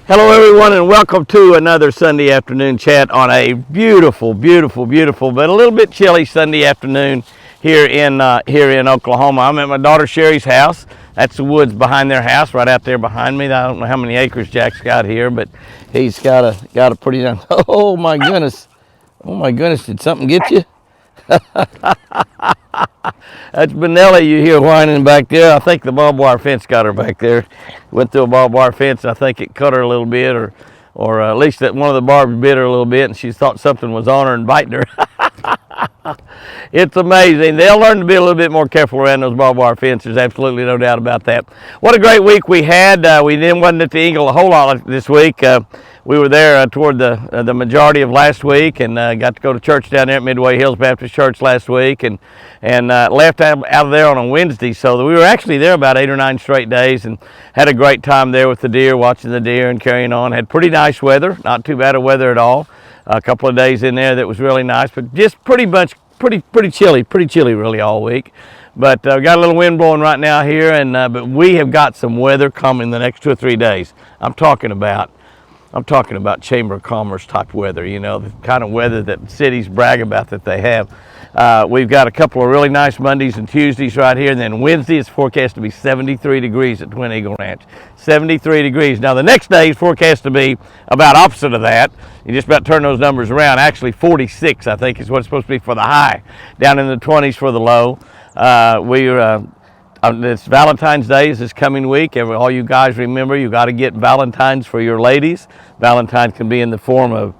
Hello, everyone, and welcome to another Sunday afternoon chat on a beautiful, but a little bit chilly Sunday afternoon here in Oklahoma. I'm at my daughter Sherry's house. That's the woods behind their house, right out there behind me. I don't know how many acres Jack's got here, but he's got a pretty nice. Oh my goodness! Oh my goodness! Did something get you? That's Benelli you hear whining back there. I think the barbed wire fence got her back there. Went through a barbed wire fence, and I think it cut her a little bit, or at least that one of the barbs bit her a little bit, and she thought something was on her and biting her. It's amazing. They'll learn to be a little bit more careful around those barbed wire fences. Absolutely no doubt about that. What a great week we had. We didn't wasn't at the Eagle a whole lot this week. We were there toward the majority of last week, and got to go to church down there at Midway Hills Baptist Church last week, and left out of there on a Wednesday. So we were actually there about 8 or 9 straight days, and had a great time there with the deer, watching the deer and carrying on. Had pretty nice weather, not too bad of weather at all. A couple of days in there that was really nice, but just pretty chilly really all week. But got a little wind blowing right now here, and but we have got some weather coming the next 2 or 3 days. I'm talking about Chamber of Commerce type weather, you know, the kind of weather that cities brag about that they have. We've got a couple of really nice Mondays and Tuesdays right here, and then Wednesday is forecast to be 73 degrees at Twin Eagle Ranch. 73 degrees. Now the next day is forecast to be about opposite of that. You just about turn those numbers around. Actually 46, I think, is what it's supposed to be for the high. Down in the 20s for the low. It's Valentine's Day is this coming week. All you guys remember, you got to get Valentine's for your ladies. Valentine's can be in the form of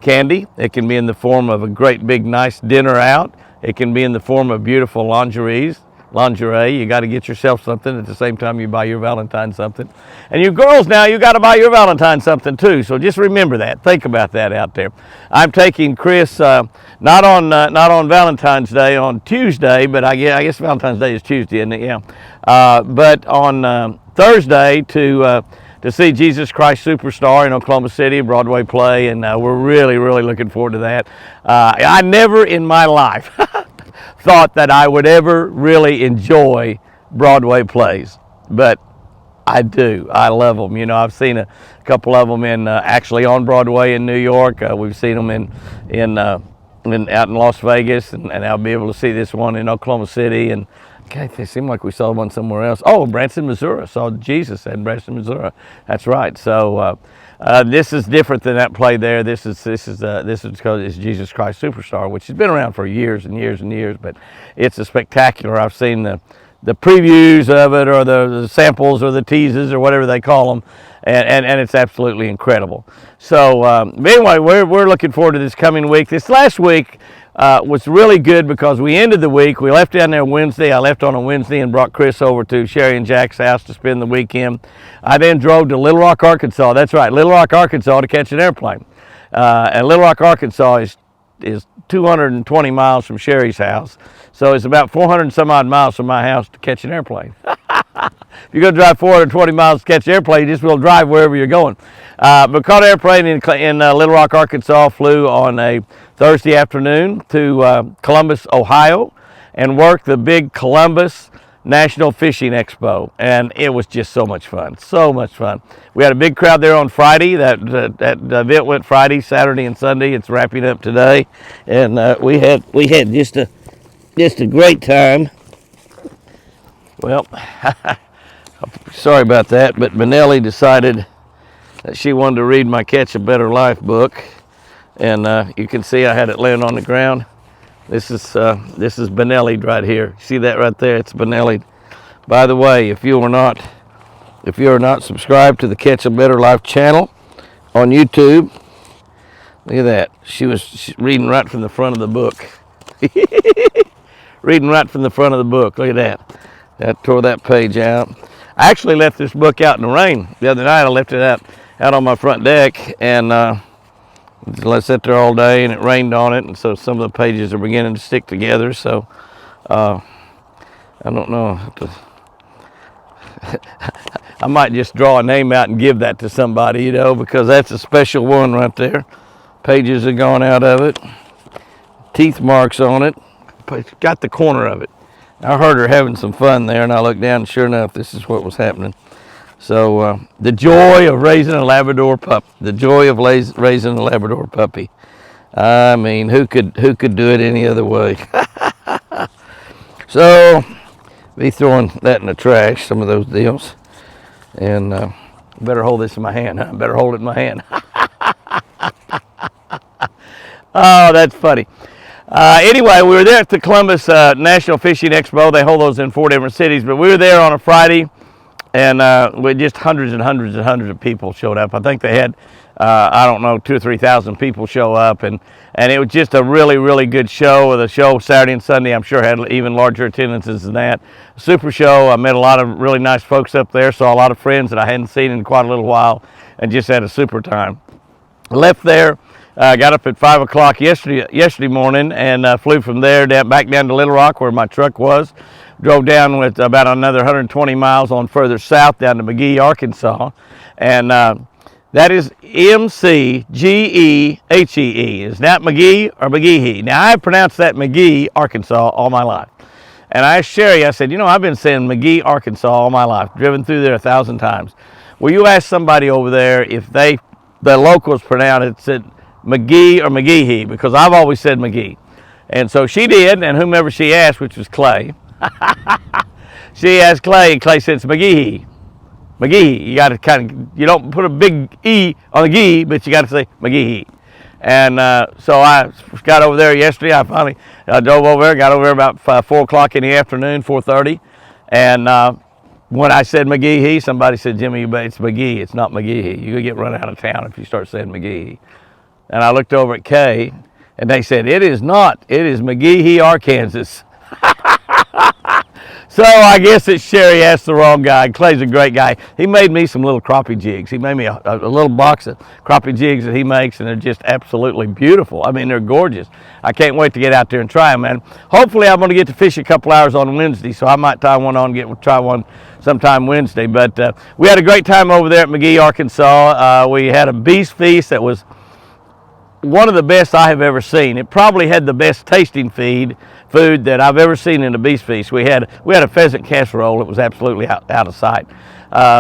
candy. It can be in the form of a great big nice dinner out. It can be in the form of beautiful lingerie. You got to get yourself something at the same time you buy your Valentine something. And you girls now, you got to buy your Valentine something too. So just remember that. Think about that out there. I'm taking Chris not on Valentine's Day, on Tuesday, but I guess Valentine's Day is Tuesday, isn't it? Yeah. But on Thursday to see Jesus Christ Superstar in Oklahoma City, a Broadway play, and we're really looking forward to that. I never in my life thought that I would ever really enjoy Broadway plays, but I do. I love them. You know, I've seen a couple of them in actually on Broadway in New York. We've seen them out in Las Vegas, and I'll be able to see this one in Oklahoma City. And okay, it seemed like we saw one somewhere else. Oh, Branson, Missouri. Saw Jesus at Branson, Missouri. That's right. So this is different than that play there. This is because it's Jesus Christ Superstar, which has been around for years and years and years. But it's a spectacular. I've seen the previews of it, or the samples, or the teases, or whatever they call them, and it's absolutely incredible. So anyway, we're looking forward to this coming week. This last week was really good because we ended the week. We left down there Wednesday. I left on a Wednesday and brought Chris over to Sherry and Jack's house to spend the weekend. I then drove to Little Rock, Arkansas. That's right, Little Rock, Arkansas, to catch an airplane. And Little Rock, Arkansas is 220 miles from Sherry's house. So it's about 400 and some odd miles from my house to catch an airplane. If you're going to drive 420 miles to catch an airplane, you just will drive wherever you're going. But caught an airplane in Little Rock, Arkansas, flew on a Thursday afternoon to Columbus, Ohio, and worked the big Columbus National Fishing Expo, and it was just so much fun. We had a big crowd there on Friday. That event went Friday, Saturday, and Sunday. It's wrapping up today, and we had just a great time. Well, sorry about that, but Benelli decided that she wanted to read my Catch a Better Life book, and you can see I had it laying on the ground. This is Benelli right here. See that right there? It's Benelli. By the way, if you are not subscribed to the Catch a Better Life channel on YouTube, look at that. She's reading right from the front of the book. Reading right from the front of the book. Look at that. I tore that page out. I actually left this book out in the rain the other night. I left it out on my front deck, and I sat there all day, and it rained on it, and so some of the pages are beginning to stick together. So I don't know. I might just draw a name out and give that to somebody, you know, because that's a special one right there. Pages are gone out of it. Teeth marks on it. Got the corner of it. I heard her having some fun there, and I looked down, and sure enough, this is what was happening. So the joy of raising a Labrador pup, the joy of raising a Labrador puppy. I mean, who could do it any other way? So be throwing that in the trash, some of those deals, and better hold this in my hand. Huh? Better hold it in my hand. Oh, that's funny. Anyway, we were there at the Columbus National Fishing Expo. They hold those in 4 different cities, but we were there on a Friday, and with just hundreds and hundreds and hundreds of people showed up. I think they had, I don't know, 2,000 or 3,000 people show up, and it was just a really, really good show. The show Saturday and Sunday, I'm sure, had even larger attendances than that. Super show. I met a lot of really nice folks up there, saw a lot of friends that I hadn't seen in quite a little while, and just had a super time. Left there. Got up at 5 o'clock yesterday morning and flew from there back down to Little Rock where my truck was. Drove down with about another 120 miles on further south down to McGehee, Arkansas. And that is McGehee. Is that McGehee or McGehee? Now, I pronounced that McGehee, Arkansas all my life. And I asked Sherry, I said, I've been saying McGehee, Arkansas all my life, driven through there 1,000 times. Will you ask somebody over there if the locals pronounce it McGehee or McGehee, because I've always said McGehee. And so she did, and whomever she asked, which was Clay, she asked Clay, and Clay said it's McGehee. McGehee. You got to you don't put a big E on the Gee, but you got to say McGehee. And so I got over there yesterday. I finally drove over there, got over there about 4 o'clock in the afternoon, 4:30. And when I said McGehee, somebody said, Jimmy, it's McGehee. It's not McGehee. You're going to get run out of town if you start saying McGehee. And I looked over at Kay, and they said, it is not. It is McGehee, Arkansas. So I guess that Sherry asked the wrong guy. Clay's a great guy. He made me some little crappie jigs. He made me a little box of crappie jigs that he makes, and they're just absolutely beautiful. I mean, they're gorgeous. I can't wait to get out there and try them, man. Hopefully, I'm going to get to fish a couple hours on Wednesday, so I might tie one on and try one sometime Wednesday. But we had a great time over there at McGehee, Arkansas. We had a beast feast that was one of the best I have ever seen. It probably had the best tasting food that I've ever seen in a beast feast. We had a pheasant casserole. It was absolutely out of sight.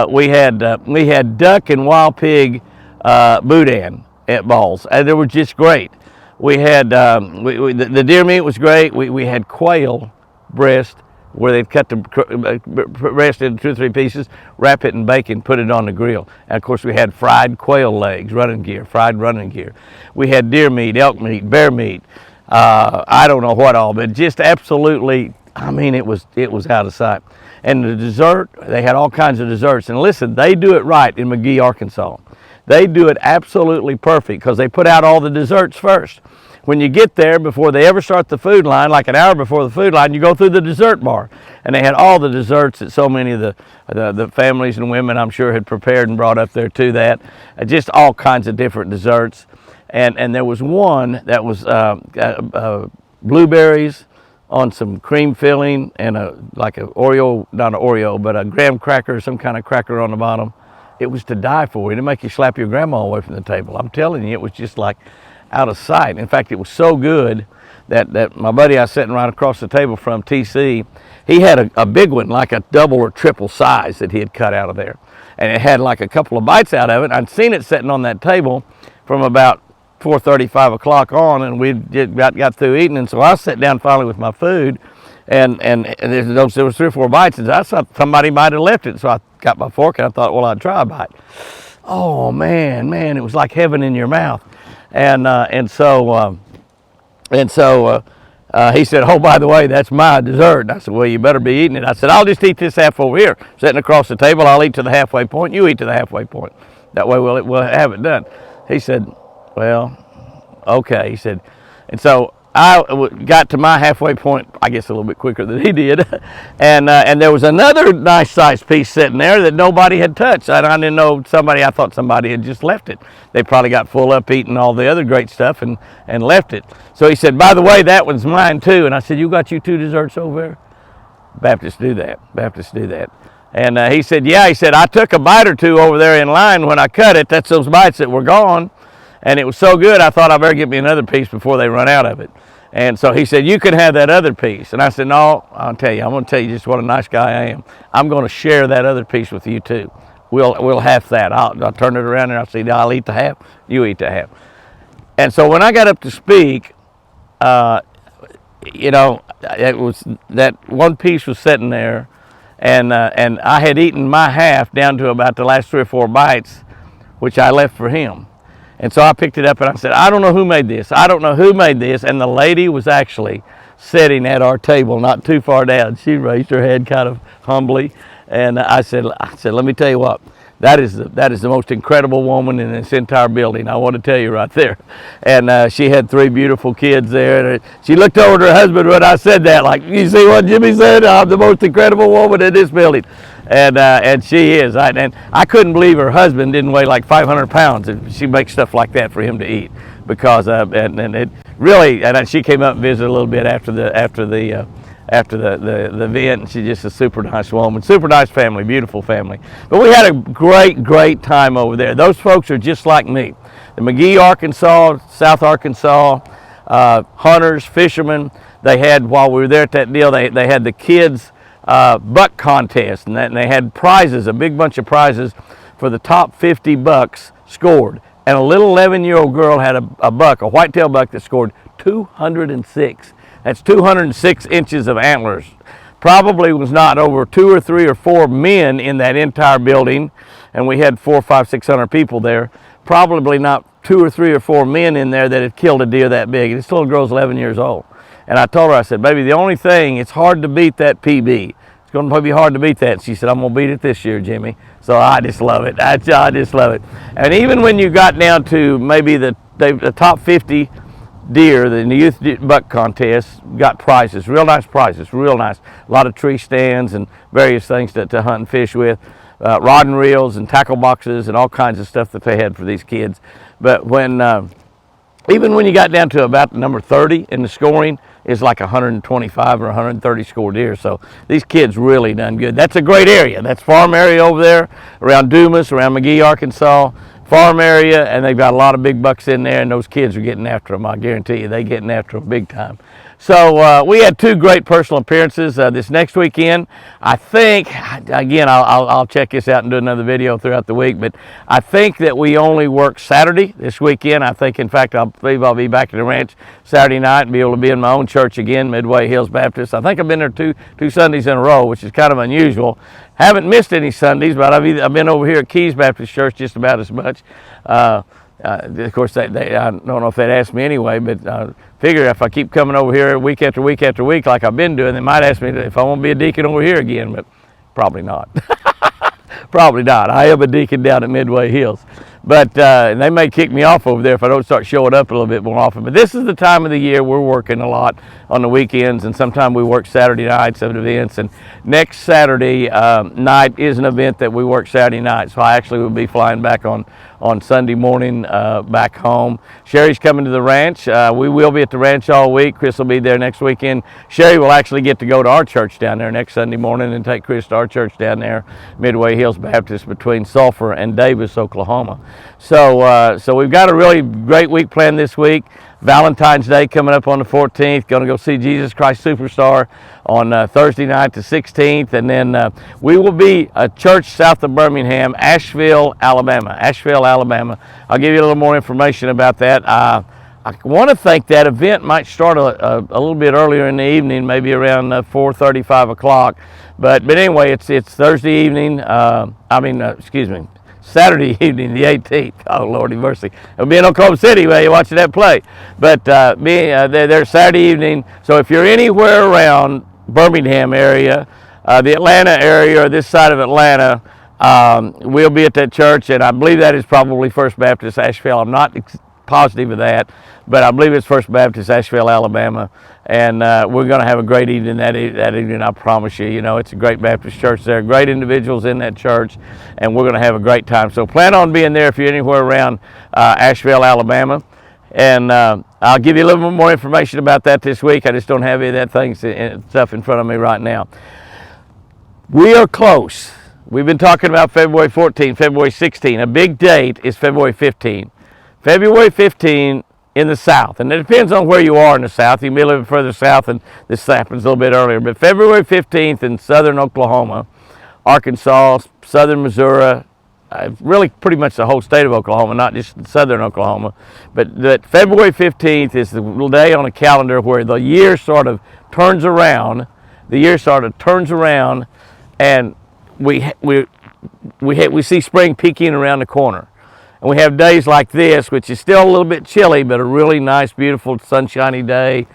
We had duck and wild pig boudin at balls, and they were just great. We had the deer meat was great. We had quail breast where they'd cut the breast into 2 or 3 pieces, wrap it in bacon, put it on the grill. And of course we had fried quail legs, fried running gear. We had deer meat, elk meat, bear meat, I don't know what all, but just absolutely, I mean, it was out of sight. And the dessert, they had all kinds of desserts. And listen, they do it right in McGehee, Arkansas. They do it absolutely perfect because they put out all the desserts first. When you get there, before they ever start the food line, like an hour before the food line, you go through the dessert bar. And they had all the desserts that so many of the families and women, I'm sure, had prepared and brought up there to that. Just all kinds of different desserts. And there was one that was blueberries on some cream filling and like a Oreo, not an Oreo, but a graham cracker, some kind of cracker on the bottom. It was to die for. It'd make you slap your grandma away from the table. I'm telling you, it was just like out of sight. In fact, it was so good that my buddy I was sitting right across the table from, TC, he had a big one, like a double or triple size that he had cut out of there. And it had like a couple of bites out of it. I'd seen it sitting on that table from about 4:30, 5 o'clock on, and we got through eating. And so I sat down finally with my food, and there was 3 or 4 bites, and I thought somebody might have left it. So I got my fork, and I thought, well, I'd try a bite. Oh, man, it was like heaven in your mouth. And so he said, oh, by the way, that's my dessert. And I said, well, you better be eating it. I said, I'll just eat this half over here. Sitting across the table, I'll eat to the halfway point. You eat to the halfway point. That way we'll have it done. He said, well, okay. He said, and so I got to my halfway point, I guess a little bit quicker than he did. And there was another nice sized piece sitting there that nobody had touched. And I didn't know I thought somebody had just left it. They probably got full up eating all the other great stuff and left it. So he said, by the way, that one's mine too. And I said, you got you 2 desserts over there? Baptists do that. And he said, yeah, he said, I took a bite or 2 over there in line when I cut it. That's those bites that were gone. And it was so good, I thought I better get me another piece before they run out of it. And so he said, you can have that other piece. And I said, no, I'm going to tell you just what a nice guy I am. I'm going to share that other piece with you too. we'll half that. I'll turn it around and I'll say, I'll eat the half, you eat the half. And so when I got up to speak, you know, it was that one piece was sitting there, and I had eaten my half down to about the last 3 or 4 bites, which I left for him. And so I picked it up and I said, I don't know who made this. I don't know who made this. And the lady was actually sitting at our table, not too far down. She raised her head kind of humbly, and I said, let me tell you what. That is the most incredible woman in this entire building. I want to tell you right there. And she had 3 beautiful kids there. And she looked over to her husband when I said that, like, you see what Jimmy said? I'm the most incredible woman in this building. And she is. And I couldn't believe her husband didn't weigh like 500 pounds. She makes stuff like that for him to eat. Because and it really, and she came up and visited a little bit after the event, and she's just a super nice woman, super nice family, beautiful family. But we had a great time over there. Those folks are just like me. The McGee, Arkansas, South Arkansas, hunters, fishermen. They had, while we were there at that deal, they had the kids buck contest, and they had prizes, a big bunch of prizes for the top 50 bucks scored. And a little 11-year-old girl had a buck, a whitetail buck that scored 206. That's 206 inches of antlers. Probably was not over 2 or 3 or 4 men in that entire building, and we had 400, 500, 600 people there. Probably not 2 or 3 or 4 men in there that had killed a deer that big. And this little girl's 11 years old. And I told her, I said, baby, the only thing, it's hard to beat that PB. It's going to be hard to beat that. And she said, I'm going to beat it this year, Jimmy. So I just love it. I just love it. And even when you got down to maybe the top 50 deer, the youth buck contest, got prizes, real nice prizes, real nice. A lot of tree stands and various things to hunt and fish with, rod and reels and tackle boxes and all kinds of stuff that they had for these kids. But when even when you got down to about number 30 in the scoring, is like 125 or 130 score deer. So these kids really done good. That's a great area. That's farm area over there around Dumas, around McGee, Arkansas. Farm area, and they've got a lot of big bucks in there, and those kids are getting after them. I guarantee you, they're getting after them big time. So we had 2 great personal appearances this next weekend. I think, again, I'll check this out and do another video throughout the week, but I think that we only work Saturday this weekend. I think, in fact, I believe I'll be back at the ranch Saturday night and be able to be in my own church again, Midway Hills Baptist. I think I've been there two Sundays in a row, which is kind of unusual. Haven't missed any Sundays, but I've been over here at Keys Baptist Church just about as much. Of course, I don't know if they'd ask me anyway, but figure if I keep coming over here week after week after week like I've been doing, they might ask me if I want to be a deacon over here again, but probably not. Probably not. I am a deacon down at Midway Hills. But they may kick me off over there if I don't start showing up a little bit more often. But this is the time of the year we're working a lot on the weekends, and sometimes we work Saturday nights of events. And next Saturday night is an event that we work Saturday night. So I actually will be flying back on Sunday morning back home. Sherry's coming to the ranch. We will be at the ranch all week. Chris will be there next weekend. Sherry will actually get to go to our church down there next Sunday morning and take Chris to our church down there, Midway Hills Baptist, between Sulphur and Davis, Oklahoma. So we've got a really great week planned this week. Valentine's Day coming up on the 14th. Going to go see Jesus Christ Superstar on Thursday night, the 16th. And then we will be a church south of Birmingham, Asheville, Alabama. Asheville, Alabama. I'll give you a little more information about that. I want to think that event might start a little bit earlier in the evening, maybe around 4:30, 5 o'clock. But anyway, it's Thursday evening. Saturday evening, the 18th. Oh, Lordy mercy. It'll be in Oklahoma City while you're watching that play. But they're Saturday evening. So if you're anywhere around Birmingham area, the Atlanta area, or this side of Atlanta, we'll be at that church. And I believe that is probably First Baptist Asheville. I'm not positive of that, but I believe it's First Baptist Asheville, Alabama. And we're going to have a great evening that evening, I promise you. You know, it's a great Baptist church there, great individuals in that church, and we're going to have a great time. So plan on being there if you're anywhere around Asheville, Alabama. And I'll give you a little more information about that this week. I just don't have any of that stuff in front of me right now. We are close. We've been talking about February 14, February 16. A big date is February 15. February 15 in the South, and it depends on where you are in the South. You may live further south, and this happens a little bit earlier. But February 15th in southern Oklahoma, Arkansas, southern Missouri, really pretty much the whole state of Oklahoma, not just southern Oklahoma, but that February 15th is the day on a calendar where the year sort of turns around. The year sort of turns around, and we see spring peeking around the corner. And we have days like this, which is still a little bit chilly, but a really nice, beautiful, sunshiny day,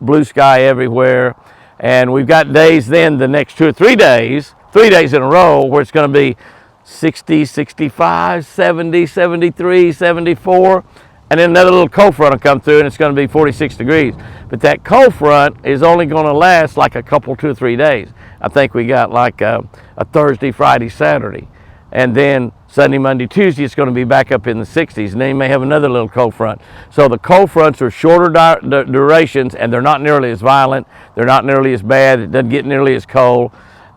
blue sky everywhere. And we've got days then, the next 2 or 3 days, 3 days in a row, where it's going to be 60, 65, 70, 73, 74. And then another little cold front will come through, and it's going to be 46 degrees. But that cold front is only going to last like a couple, 2 or 3 days. I think we got like a Thursday, Friday, Saturday. And then Sunday, Monday, Tuesday, it's going to be back up in the 60s. And then you may have another little cold front. So the cold fronts are shorter durations, and they're not nearly as violent. They're not nearly as bad. It doesn't get nearly as cold.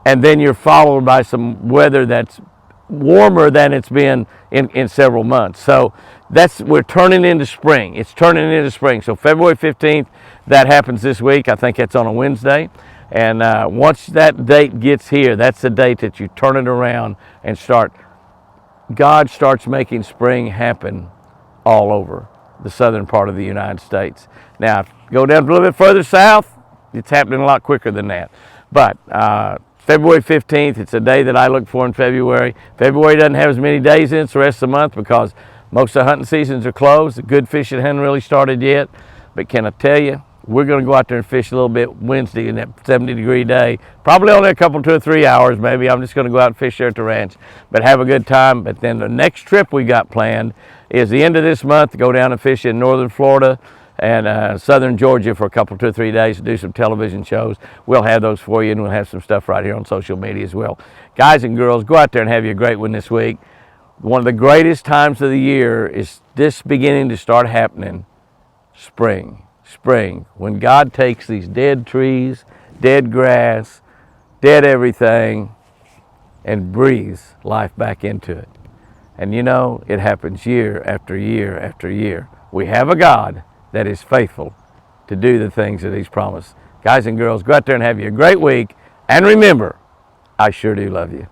And then you're followed by some weather that's warmer than it's been in several months. So we're turning into spring. It's turning into spring. So February 15th, that happens this week. I think it's on a Wednesday. And once that date gets here, that's the date that you turn it around and God starts making spring happen all over the southern part of the United States. Now, go down a little bit further south, it's happening a lot quicker than that. But February 15th, it's a day that I look for in February. February doesn't have as many days in it the rest of the month because most of the hunting seasons are closed. The good fishing hadn't really started yet. But can I tell you, we're going to go out there and fish a little bit Wednesday in that 70-degree day. Probably only a couple, 2 or 3 hours maybe. I'm just going to go out and fish there at the ranch. But have a good time. But then the next trip we got planned is the end of this month to go down and fish in northern Florida and southern Georgia for a couple, 2 or 3 days to do some television shows. We'll have those for you, and we'll have some stuff right here on social media as well. Guys and girls, go out there and have you a great one this week. One of the greatest times of the year is this beginning to start happening, spring. Spring, when God takes these dead trees, dead grass, dead everything, and breathes life back into it. And you know, it happens year after year after year. We have a God that is faithful to do the things that He's promised. Guys and girls, go out there and have you a great week. And remember, I sure do love you.